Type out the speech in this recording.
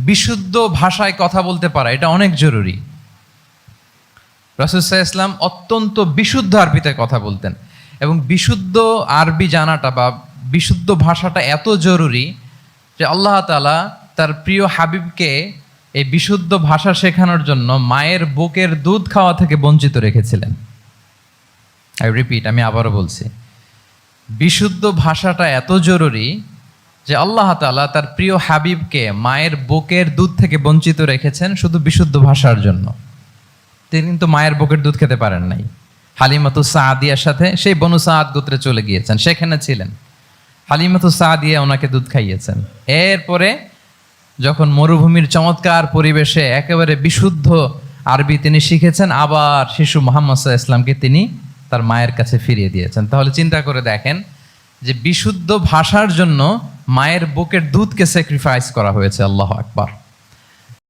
বিশুদ্ধ ভাষায় কথা বলতে পারা এটা অনেক জরুরি। রাসূল সাল্লাল্লাহু আলাইহি ওয়াসাল্লাম অত্যন্ত বিশুদ্ধ আরবিতে কথা বলতেন, এবং বিশুদ্ধ আরবি জানাটা বা বিশুদ্ধ ভাষাটা এত জরুরি যে আল্লাহ তাআলা তার প্রিয় হাবিবকে এই বিশুদ্ধ ভাষা শেখানোর জন্য মায়ের বুকের দুধ খাওয়া থেকে বঞ্চিত রেখেছিলেন। আমি আবারও বলছি, বিশুদ্ধ ভাষাটা এত জরুরি যে আল্লাহ তাআলা তার প্রিয় হাবিবকে মায়ের বুকের দুধ থেকে বঞ্চিত রেখেছেন শুধু বিশুদ্ধ ভাষার জন্য। তিনি কিন্তু মায়ের বুকের দুধ খেতে পারেন নাই। হালিমাতু সাদিয়ার সাথে সেই বনু সাদ গোত্রে চলে গিয়েছেন, সেখানে ছিলেন। হালিমাতু সাদিয়া ওনাকে দুধ খাইয়েছেন। এরপরে যখন মরুভূমির চমৎকার পরিবেশে একেবারে বিশুদ্ধ আরবি তিনি শিখেছেন, আবার শিশু মুহাম্মদ সাল্লাল্লাহু আলাইহি ওয়াসাল্লামকে তিনি তার মায়ের কাছে ফিরিয়ে দিয়েছেন। তাহলে চিন্তা করে দেখেন যে বিশুদ্ধ ভাষার জন্য মায়ের বুকের দুধকে স্যাক্রিফাইস করা হয়েছে। আল্লাহু আকবার।